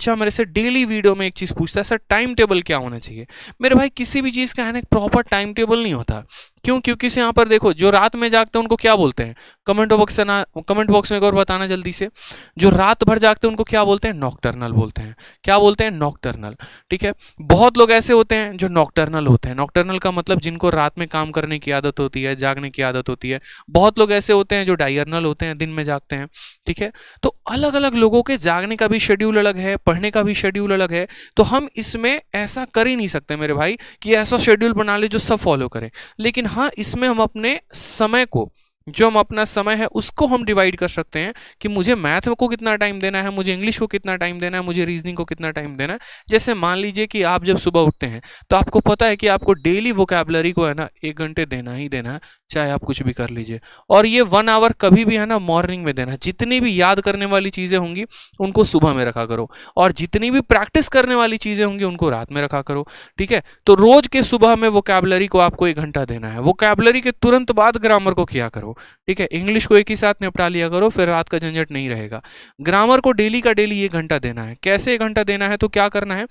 बच्चा मेरे से डेली वीडियो में एक चीज़ पूछता है, सर टाइम टेबल क्या होना चाहिए। मेरे भाई किसी भी चीज़ का है ना एक प्रॉपर टाइम टेबल नहीं होता। क्यों? क्योंकि से यहाँ पर देखो, जो रात में जागते हैं उनको क्या बोलते हैं, कमेंट बॉक्स में एक और बताना जल्दी से। जो रात भर जागते हैं उनको क्या बोलते हैं? नॉकटर्नल बोलते हैं। क्या बोलते हैं? नॉकटर्नल। ठीक है, बहुत लोग ऐसे होते हैं जो नॉकटर्नल होते हैं। नॉकटर्नल का मतलब जिनको रात में काम करने की आदत होती है, जागने की आदत होती है। बहुत लोग ऐसे होते हैं जो डायर्नल होते हैं, दिन में जागते हैं। ठीक है, तो अलग अलग लोगों के जागने का भी शेड्यूल अलग है, पढ़ने का भी शेड्यूल अलग है। तो हम इसमें ऐसा कर ही नहीं सकते मेरे भाई कि ऐसा शेड्यूल बना ले जो सब फॉलो करें। लेकिन हाँ, इसमें हम अपने समय को, जो हम अपना समय है उसको हम डिवाइड कर सकते हैं कि मुझे मैथ को कितना टाइम देना है, मुझे इंग्लिश को कितना टाइम देना है, मुझे रीजनिंग को कितना टाइम देना है। जैसे मान लीजिए कि आप जब सुबह उठते हैं तो आपको पता है कि आपको डेली वोकैबुलरी को है ना 1 घंटे देना ही देना है, चाहे आप कुछ भी कर लीजिए। और ये 1 आवर कभी भी है ना मॉर्निंग में देना है। जितनी भी याद करने वाली चीज़ें होंगी उनको सुबह में रखा करो, और जितनी भी प्रैक्टिस करने वाली चीज़ें होंगी उनको रात में रखा करो। ठीक है, तो रोज के सुबह में वोकैबुलरी को आपको 1 घंटा देना है। वोकैबुलरी के तुरंत बाद ग्रामर को किया करो। ठीक है, इंग्लिश को एक ही साथ निपटा लिया करो, फिर रात का झंझट नहीं रहेगा। ग्रामर को डेली का डेली 1 घंटा देना है। कैसे 1 घंटा देना है? तो क्या करना है,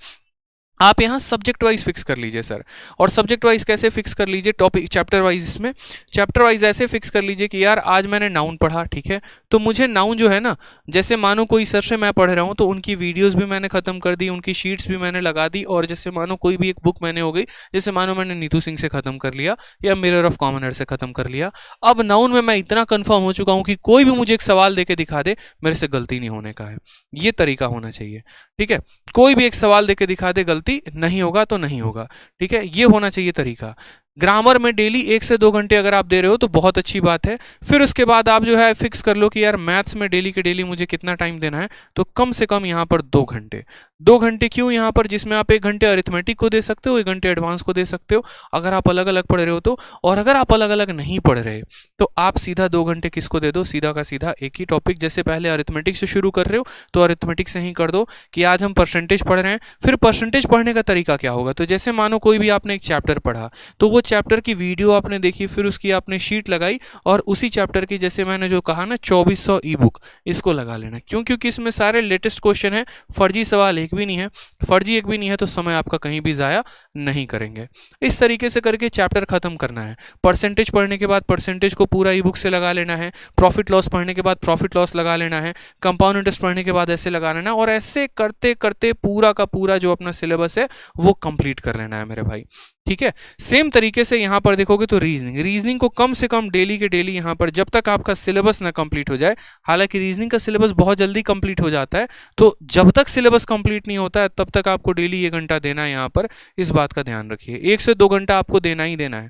आप यहाँ सब्जेक्ट वाइज फिक्स कर लीजिए सर। और सब्जेक्ट वाइज कैसे फिक्स कर लीजिए? Topic chapter wise. इसमें चैप्टर वाइज ऐसे फिक्स कर लीजिए कि यार आज मैंने नाउन पढ़ा, ठीक है, तो मुझे नाउन जो है ना, जैसे मानो कोई सर से मैं पढ़ रहा हूँ तो उनकी वीडियोस भी मैंने खत्म कर दी, उनकी शीट्स भी मैंने लगा दी। और जैसे मानो कोई भी एक बुक मैंने हो गई, जैसे मानो मैंने नीतू सिंह से खत्म कर लिया या मिरर ऑफ कॉमन एयर से खत्म कर लिया। अब नाउन में मैं इतना कन्फर्म हो चुका हूँ कि कोई भी मुझे एक सवाल दे के दिखा दे, मेरे से गलती नहीं होने का है। ये तरीका होना चाहिए। ठीक है, कोई भी एक सवाल देके दिखा दे, गलती नहीं होगा तो नहीं होगा। ठीक है, ये होना चाहिए तरीका। ग्रामर में डेली 1 से 2 घंटे अगर आप दे रहे हो तो बहुत अच्छी बात है। फिर उसके बाद आप जो है फिक्स कर लो कि यार मैथ्स में डेली के डेली मुझे कितना टाइम देना है, तो कम से कम यहाँ पर 2 घंटे। 2 घंटे क्यों यहाँ पर? जिसमें आप 1 घंटे अरिथमेटिक को दे सकते हो, 1 घंटे एडवांस को दे सकते हो, अगर आप अलग अलग पढ़ रहे हो तो। और अगर आप अलग अलग नहीं पढ़ रहे तो आप सीधा 2 घंटे किसको दे दो? सीधा का सीधा एक ही टॉपिक। जैसे पहले अरिथमेटिक से शुरू कर रहे हो तो अरिथमेटिक से ही कर दो कि आज हम परसेंटेज पढ़ रहे हैं। फिर परसेंटेज पढ़ने का तरीका क्या होगा? तो जैसे मानो कोई भी आपने एक चैप्टर पढ़ा, तो वो चैप्टर की वीडियो आपने देखी, फिर उसकी आपने शीट लगाई, और उसी चैप्टर की जैसे मैंने जो कहा ना 2400 ई बुक, इसको लगा लेना। क्यों? क्योंकि इसमें सारे लेटेस्ट क्वेश्चन है, फर्जी सवाल एक भी नहीं है। फर्जी एक भी नहीं है तो समय आपका कहीं भी ज़ाया नहीं करेंगे। इस तरीके से करके चैप्टर खत्म करना है। परसेंटेज पढ़ने के बाद परसेंटेज को पूरा ई बुक से लगा लेना है। प्रॉफिट लॉस पढ़ने के बाद प्रॉफिट लॉस लगा लेना है। कंपाउंड इंटरेस्ट पढ़ने के बाद ऐसे लगा लेना, और ऐसे करते करते पूरा का पूरा जो अपना सिलेबस है वो कंप्लीट कर लेना है मेरे भाई। ठीक है, सेम तरीके से यहाँ पर देखोगे तो रीजनिंग को कम से कम डेली के डेली यहाँ पर, जब तक आपका सिलेबस ना कंप्लीट हो जाए। हालांकि रीजनिंग का सिलेबस बहुत जल्दी कंप्लीट हो जाता है, तो जब तक सिलेबस कंप्लीट नहीं होता है तब तक आपको डेली 1 घंटा देना है। यहाँ पर इस बात का ध्यान रखिए, 1 से 2 घंटा आपको देना ही देना है।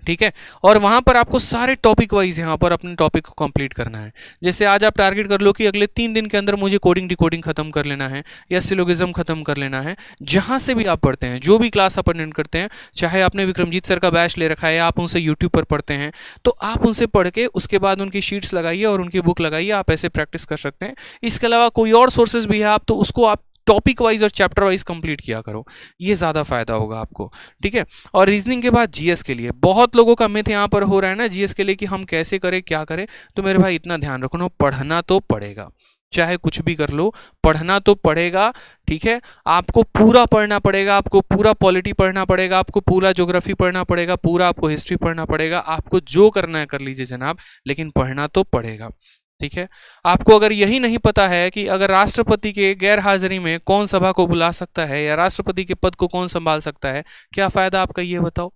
ठीक है, और वहां पर आपको सारे टॉपिक वाइज यहाँ पर अपने टॉपिक को कंप्लीट करना है। जैसे आज आप टारगेट कर लो कि अगले 3 दिन के अंदर मुझे कोडिंग डिकोडिंग खत्म कर लेना है, या सिलोगिज्म खत्म कर लेना है। जहां से भी आप पढ़ते हैं, जो भी क्लास आप अटेंड करते हैं, चाहे आपने विक्रमजीत सर का बैच ले रखा है या आप उनसे यूट्यूब पर पढ़ते हैं, तो आप उनसे पढ़ के उसके बाद उनकी शीट्स लगाइए और उनकी बुक लगाइए। आप ऐसे प्रैक्टिस कर सकते हैं। इसके अलावा कोई और सोर्सेज भी है आप तो उसको आप टॉपिक वाइज और चैप्टर वाइज कंप्लीट किया करो, ये ज़्यादा फायदा होगा आपको। ठीक है, और रीजनिंग के बाद जीएस के लिए बहुत लोगों का मिथ यहाँ पर हो रहा है ना जीएस के लिए कि हम कैसे करें, क्या करें। तो मेरे भाई इतना ध्यान रखना, पढ़ना तो पड़ेगा, चाहे कुछ भी कर लो, पढ़ना तो पड़ेगा। ठीक है, आपको पूरा पढ़ना पड़ेगा, आपको पूरा पॉलिटी पढ़ना पड़ेगा, आपको पूरा ज्योग्राफी पढ़ना पड़ेगा, पूरा आपको हिस्ट्री पढ़ना पड़ेगा। आपको जो करना है कर लीजिए जनाब, लेकिन पढ़ना तो पड़ेगा। ठीक है, आपको अगर यही नहीं पता है कि अगर राष्ट्रपति के गैर हाजिरी में कौन सभा को बुला सकता है या राष्ट्रपति के पद को कौन संभाल सकता है, क्या फायदा आपका, ये बताओ।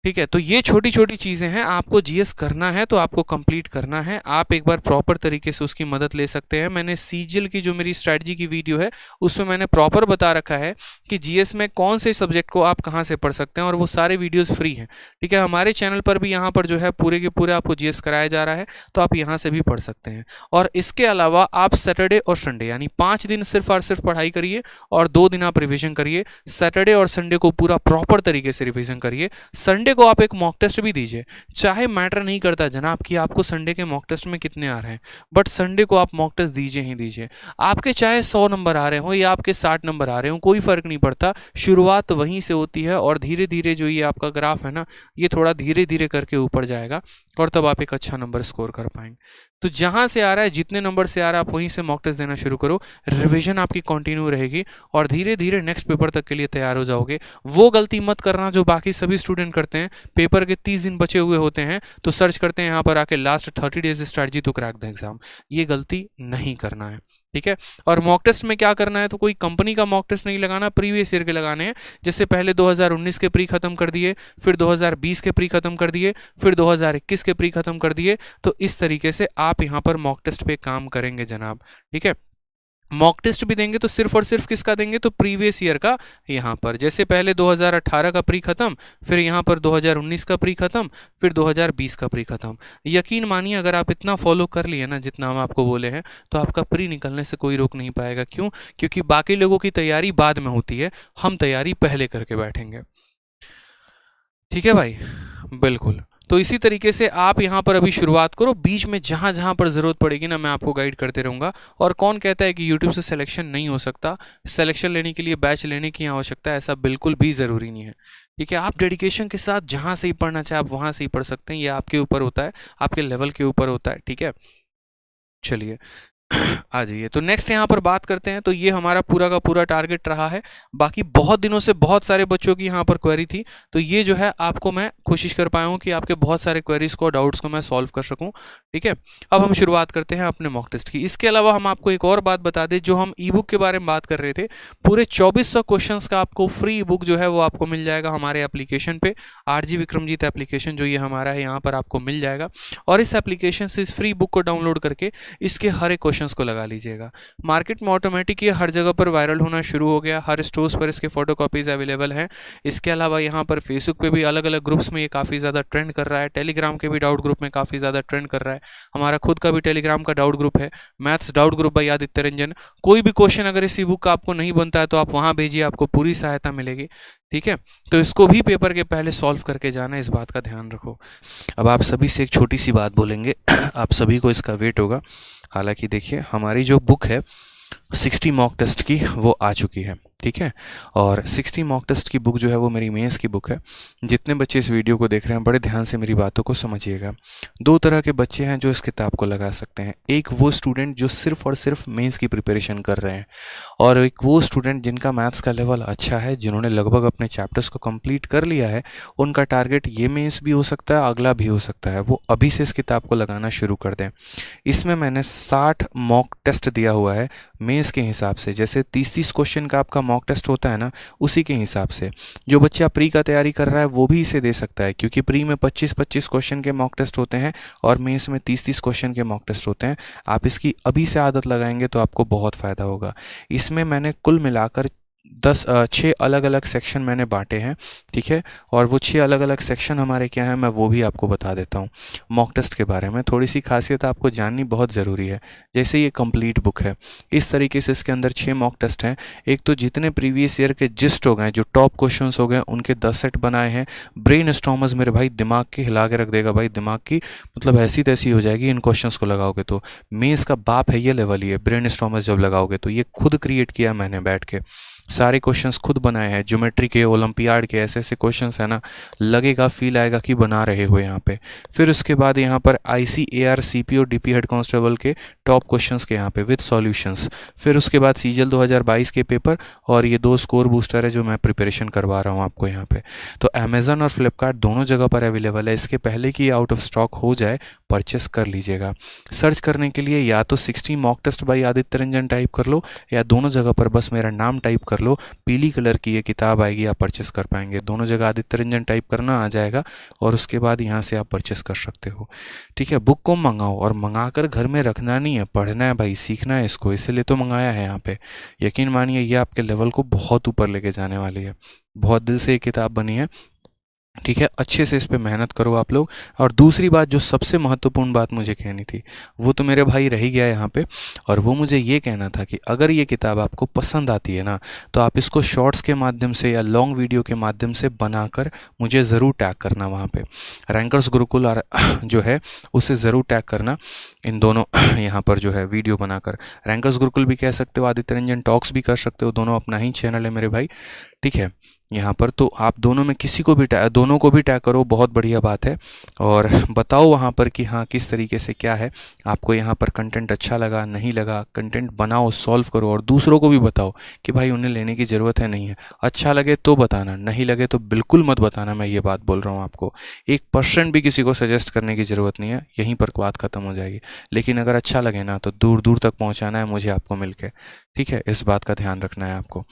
ठीक है, तो ये छोटी छोटी चीज़ें हैं। आपको जीएस करना है तो आपको कंप्लीट करना है। आप एक बार प्रॉपर तरीके से उसकी मदद ले सकते हैं। मैंने सीजीएल की जो मेरी स्ट्रैटेजी की वीडियो है उसमें मैंने प्रॉपर बता रखा है कि जीएस में कौन से सब्जेक्ट को आप कहाँ से पढ़ सकते हैं, और वो सारे वीडियोस फ्री हैं। ठीक है, हमारे चैनल पर भी यहाँ पर जो है पूरे के पूरे आपको जीएस कराया जा रहा है, तो आप यहाँ से भी पढ़ सकते हैं। और इसके अलावा आप सैटरडे और संडे यानी 5 दिन सिर्फ और सिर्फ पढ़ाई करिए और 2 दिन आप रिविजन करिए। सैटरडे और संडे को पूरा प्रॉपर तरीके से रिविजन करिए। संडे को आप एक मॉक टेस्ट भी दीजिए। चाहे मैटर नहीं करता जनाब कि आपको संडे के मॉक टेस्ट में कितने आ रहे हैं, बट संडे को आप मॉक टेस्ट दीजिए ही दीजिए। आपके चाहे 100 नंबर आ रहे हो या आपके 60 नंबर आ रहे हो, कोई फर्क नहीं पड़ता। शुरुआत वहीं से होती है और धीरे धीरे जो ये आपका ग्राफ है ना, ये थोड़ा धीरे धीरे करके ऊपर जाएगा और तब आप एक अच्छा नंबर स्कोर कर पाएंगे। तो जहां से आ रहा है, जितने नंबर से आ रहा है, आप वहीं से मॉक टेस्ट देना शुरू करो। रिवीजन आपकी कंटिन्यू रहेगी और धीरे धीरे नेक्स्ट पेपर तक के लिए तैयार हो जाओगे। वो गलती मत करना जो बाकी सभी स्टूडेंट करते हैं, पेपर के 30 दिन बचे हुए होते हैं तो सर्च करते हैं यहाँ पर आके last 30 days strategy to crack the exam. ये गलती नहीं करना है, ठीक है। और मॉक टेस्ट में क्या करना है, तो कोई कंपनी का मॉक टेस्ट नहीं लगाना, प्रीवियस ईयर के लगाने हैं। जैसे पहले 2019 के प्री खत्म कर दिए, फिर 2020 के प्री खत्म कर दिए, फिर 2021 के प्री खत्म कर दिए। तो इस तरीके से आप यहाँ पर मॉक टेस्ट पे काम करेंगे जनाब, ठीक है। मॉक टेस्ट भी देंगे तो सिर्फ और सिर्फ किसका देंगे, तो प्रीवियस ईयर का। यहाँ पर जैसे पहले 2018 का प्री खत्म, फिर यहाँ पर 2019 का प्री खत्म, फिर 2020 का प्री खत्म। यकीन मानिए अगर आप इतना फॉलो कर लिए ना जितना हम आपको बोले हैं, तो आपका प्री निकलने से कोई रोक नहीं पाएगा। क्यों? क्योंकि बाकी लोगों की तैयारी बाद में होती है, हम तैयारी पहले करके बैठेंगे, ठीक है भाई, बिल्कुल। तो इसी तरीके से आप यहाँ पर अभी शुरुआत करो, बीच में जहाँ जहाँ पर ज़रूरत पड़ेगी ना मैं आपको गाइड करते रहूँगा। और कौन कहता है कि YouTube से सिलेक्शन नहीं हो सकता, सिलेक्शन लेने के लिए बैच लेने की आवश्यकता है, ऐसा बिल्कुल भी ज़रूरी नहीं है, ठीक है। आप डेडिकेशन के साथ जहाँ से ही पढ़ना चाहे आप वहाँ से ही पढ़ सकते हैं, ये आपके ऊपर होता है, आपके लेवल के ऊपर होता है, ठीक है। चलिए आ जाइए, तो नेक्स्ट यहाँ पर बात करते हैं। तो ये हमारा पूरा का पूरा टारगेट रहा है। बाकी बहुत दिनों से बहुत सारे बच्चों की यहाँ पर क्वेरी थी, तो ये जो है आपको मैं कोशिश कर पाया हूँ कि आपके बहुत सारे क्वेरीज को, डाउट्स को मैं सॉल्व कर सकूँ, ठीक है। अब हम शुरुआत करते हैं अपने मॉक टेस्ट की। इसके अलावा हम आपको एक और बात बता दें, जो हम ई बुक के बारे में बात कर रहे थे, पूरे 2400 क्वेश्चन का आपको फ्री बुक जो है वो आपको मिल जाएगा हमारे एप्लीकेशन पे, RG विक्रमजीत एप्लीकेशन जो ये हमारा है यहाँ पर आपको मिल जाएगा। और इस एप्लीकेशन से इस फ्री बुक को डाउनलोड करके इसके हर एक क्वेश्चंस को लगा लीजिएगा। मार्केट में ऑटोमेटिक ये हर जगह पर वायरल होना शुरू हो गया, हर स्टोर्स पर इसके फोटोकॉपीज अवेलेबल हैं। इसके अलावा यहाँ पर फेसबुक पे भी अलग अलग ग्रुप्स में ये काफ़ी ज़्यादा ट्रेंड कर रहा है, टेलीग्राम के भी डाउट ग्रुप में काफ़ी ज़्यादा ट्रेंड कर रहा है। हमारा खुद का भी टेलीग्राम का डाउट ग्रुप है, maths doubt group by Aditya Ranjan. कोई भी क्वेश्चन अगर इस ई बुक का आपको नहीं बनता है तो आप वहाँ भेजिए, आपको पूरी सहायता मिलेगी, ठीक है। तो इसको भी पेपर के पहले सॉल्व करके जाना, इस बात का ध्यान रखो। अब आप सभी से एक छोटी सी बात बोलेंगे आप सभी को इसका वेट होगा। हालांकि देखिए हमारी जो बुक है 60 मॉक टेस्ट की वो आ चुकी है, ठीक है। और 60 मॉक टेस्ट की बुक जो है वो मेरी मेंस की बुक है। जितने बच्चे इस वीडियो को देख रहे हैं बड़े ध्यान से मेरी बातों को समझिएगा। दो तरह के बच्चे हैं जो इस किताब को लगा सकते हैं। एक वो स्टूडेंट जो सिर्फ और सिर्फ मेंस की प्रिपरेशन कर रहे हैं, और एक वो स्टूडेंट जिनका मैथ्स का लेवल अच्छा है, जिन्होंने लगभग अपने चैप्टर्स को कंप्लीट कर लिया है। उनका टारगेट ये मेंस भी हो सकता है, अगला भी हो सकता है। वो अभी से इस किताब को लगाना शुरू कर दें। इसमें मैंने 60 मॉक टेस्ट दिया हुआ है मेंस के हिसाब से। जैसे 30-30 क्वेश्चन का आपका मॉक टेस्ट होता है ना, उसी के हिसाब से जो बच्चा प्री का तैयारी कर रहा है वो भी इसे दे सकता है, क्योंकि प्री में 25-25 क्वेश्चन के मॉक टेस्ट होते हैं और मेंस में 30-30 क्वेश्चन के मॉक टेस्ट होते हैं। आप इसकी अभी से आदत लगाएंगे तो आपको बहुत फ़ायदा होगा। इसमें मैंने कुल मिलाकर 6 अलग अलग सेक्शन मैंने बांटे हैं, ठीक है। और वो 6 अलग अलग सेक्शन हमारे क्या हैं मैं वो भी आपको बता देता हूँ। मॉक टेस्ट के बारे में थोड़ी सी खासियत आपको जाननी बहुत ज़रूरी है। जैसे ये कंप्लीट बुक है, इस तरीके से इसके अंदर 6 मॉक टेस्ट हैं। एक तो जितने प्रीवियस ईयर के जिस्ट हो गए, जो टॉप क्वेश्चन हो गए, उनके 10 सेट बनाए हैं। ब्रेन स्टॉर्मर्स मेरे भाई दिमाग के हिला के रख देगा भाई, दिमाग की मतलब ऐसी तैसी हो जाएगी इन क्वेश्चन को लगाओगे तो। मेंस का बाप है ये लेवल ही है ब्रेन स्टॉर्मर्स जब लगाओगे तो। ये खुद क्रिएट किया मैंने बैठ के, सारे क्वेश्चंस खुद बनाए हैं। ज्योमेट्री के, ओलंपियाड के, ऐसे ऐसे क्वेश्चंस है ना, लगेगा फील आएगा कि बना रहे हो यहाँ पे। फिर उसके बाद यहाँ पर ICAR CP और DP हेड कांस्टेबल के टॉप क्वेश्चंस के यहाँ पे विद सॉल्यूशंस। फिर उसके बाद CGL 2022 के पेपर, और ये 2 स्कोर बूस्टर है जो मैं प्रिपरेशन करवा रहा हूँ आपको यहाँ पे। तो अमेजन और फ्लिपकार्ट दोनों जगह पर अवेलेबल है। इसके पहले कि आउट ऑफ स्टॉक हो जाए परचेस कर लीजिएगा। सर्च करने के लिए या तो 60 mock test by Aditya Ranjan type कर लो, या दोनों जगह पर बस मेरा नाम टाइप कर लो, पीली कलर की ये किताब आएगी, आप परचेस कर पाएंगे। दोनों जगह आदित्य रंजन टाइप करना आ जाएगा और उसके बाद यहाँ से आप परचेस कर सकते हो, ठीक है। बुक को मंगाओ, और मंगाकर घर में रखना नहीं है, पढ़ना है भाई, सीखना है इसको, इसलिए तो मंगाया है यहाँ पे। यकीन मानिए ये आपके लेवल को बहुत ऊपर लेके जाने वाली है। बहुत दिल से ये किताब बनी है, ठीक है। अच्छे से इस पे मेहनत करो आप लोग। और दूसरी बात, जो सबसे महत्वपूर्ण बात मुझे कहनी थी, वो तो मेरे भाई रह ही गया यहाँ पे, और वो मुझे ये कहना था कि अगर ये किताब आपको पसंद आती है ना, तो आप इसको शॉर्ट्स के माध्यम से या लॉन्ग वीडियो के माध्यम से बनाकर मुझे ज़रूर टैग करना वहाँ पे। रैंकर्स गुरुकुल और जो है उसे ज़रूर टैग करना, इन दोनों यहाँ पर जो है वीडियो बनाकर। रैंकर्स गुरुकुल भी कह सकते हो, आदित्य रंजन टॉक्स भी कर सकते हो, दोनों अपना ही चैनल है मेरे भाई, ठीक है। यहाँ पर, तो आप दोनों में किसी को भी दोनों को भी टैग करो, बहुत बढ़िया बात है। और बताओ वहाँ पर कि हाँ किस तरीके से क्या है, आपको यहाँ पर कंटेंट अच्छा लगा नहीं लगा, कंटेंट बनाओ, सॉल्व करो और दूसरों को भी बताओ कि भाई उन्हें लेने की ज़रूरत है नहीं है। अच्छा लगे तो बताना, नहीं लगे तो बिल्कुल मत बताना, मैं ये बात बोल रहा हूँ आपको। 1% भी किसी को सजेस्ट करने की ज़रूरत नहीं है, यहीं पर बात ख़त्म हो जाएगी। लेकिन अगर अच्छा लगे ना तो दूर दूर तक पहुँचाना है मुझे आपको मिल के, ठीक है, इस बात का ध्यान रखना है आपको।